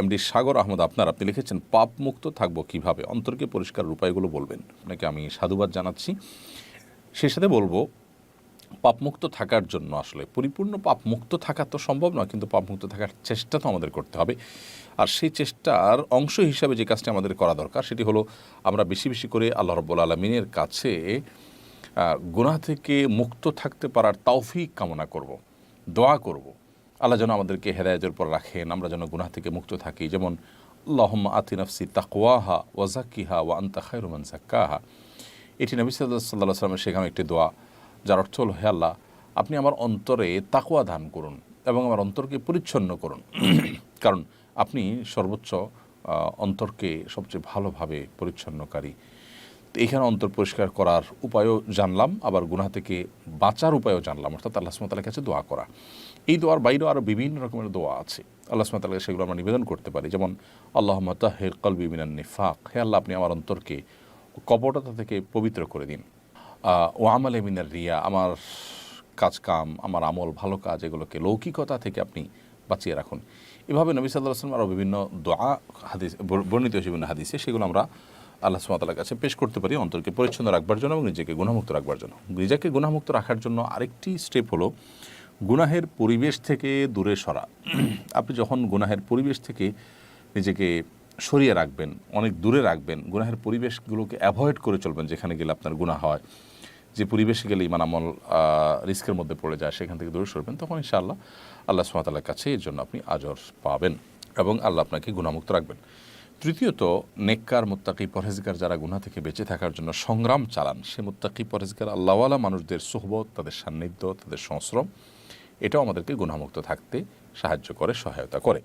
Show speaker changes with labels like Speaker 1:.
Speaker 1: MD সাগর আহমদ আপনি লিখেছেন পাপ মুক্ত থাকবো কিভাবে, অন্তরকে পরিষ্কার উপায়গুলো বলবেন। আপনাকে আমি সাধুবাদ জানাচ্ছি। সেই সাথে বলবো পাপমুক্ত থাকার জন্য আসলে পরিপূর্ণ পাপমুক্ত থাকা তো সম্ভব নয়, কিন্তু পাপমুক্ত থাকার চেষ্টা তো আমাদের করতে হবে। আর সেই চেষ্টার অংশ হিসাবে যে কাজটি আমাদের করা দরকার সেটি হলো আমরা বেশি বেশি করে আল্লাহ রাব্বুল আলামিনের কাছে গুনাহ থেকে মুক্ত থাকতে পারার তৌফিক কামনা করব, দোয়া করব। আল্লাহ যেন আমাদেরকে হেদায়েতের উপর রাখেন, আমরা যেন গুনাহ থেকে মুক্ত থাকি। যেমন আল্লাহুম্মা আতি নাফসি তাকওয়াহা ওয়া যাক্কিহা ওয়া আনতা খায়রু মান যাক্কাহা, এটি নবী সাল্লাল্লাহু আলাইহি ওয়াসাল্লামের শেখানো একটি দোয়া, যার অর্থ হলো হে আল্লাহ, আপনি আমার অন্তরে তাকওয়া দান করুন এবং আমার অন্তরকে পরিচ্ছন্ন করুন, কারণ আপনি সর্বোচ্চ অন্তরকে সবচেয়ে ভালোভাবে পরিচ্ছন্নকারী। তো এইখানে অন্তর পরিষ্কার করার উপায়ও জানলাম, আবার গুনাহ থেকে বাঁচার উপায়ও জানলাম, অর্থাৎ আল্লাহ সুবহানাহু ওয়া তাআলার কাছে দোয়া করা। এই দোয়ার বাইরেও আরও বিভিন্ন রকমের দোয়া আছে, আল্লাহ সুবহানাহু ওয়া তাআলাকে সেগুলো আমরা নিবেদন করতে পারি। যেমন আল্লাহুম্মা তাহহির কলবি মিনান নিফাক, হে আল্লাহ আপনি আমার অন্তরকে কপটতা থেকে পবিত্র করে দিন। ও আমালে মিনার রিয়া, আমার কাজকাম, আমার আমল, ভালো কাজ, এগুলোকে লৌকিকতা থেকে আপনি বাঁচিয়ে রাখুন। এভাবে নবী সাল্লাল্লাহু আলাইহি ওয়াসাল্লাম আরও বিভিন্ন দোয়া হাদিস বর্ণিত হয়েছে বিভিন্ন হাদিসে, সেগুলো আমরা আল্লাহ সুবহানাহু ওয়া তাআলার কাছে পেশ করতে পারি অন্তরকে পরিচ্ছন্ন রাখবার জন্য এবং নিজেকে গুনাহমুক্ত রাখবার জন্য। নিজেকে গুনাহমুক্ত রাখার জন্য আরেকটি স্টেপ হলো গুনাহের পরিবেশ থেকে দূরে সরা। আপনি যখন গুনাহের পরিবেশ থেকে নিজেকে সরিয়ে রাখবেন, অনেক দূরে রাখবেন, গুনাহের পরিবেশগুলোকে অ্যাভয়েড করে চলবেন, যেখানে গেলে আপনার গুনাহ হয়, যে পরিবেশে গেলে ইমান আমল রিস্কের মধ্যে পড়ে যায়, সেখান থেকে দূরে সরবেন, তখন ইনশাআল্লাহ আল্লাহ সুবহানাহু ওয়া তাআলার কাছে এর জন্য আপনি আজর পাবেন এবং আল্লাহ আপনাকে গুনাহমুক্ত রাখবেন। তৃতীয়ত, নেককার মুত্তাকি পরহেজগার যারা গুনাহ থেকে বেঁচে থাকার জন্য সংগ্রাম চালান, সে মুত্তাকি পরহেজগার আল্লাহওয়ালা মানুষদের সুহবত, তাদের সান্নিধ্য, তাদের সংশ্রম, এটাও আমাদেরকে গুনাহমুক্ত থাকতে সাহায্য করে, সহায়তা করে।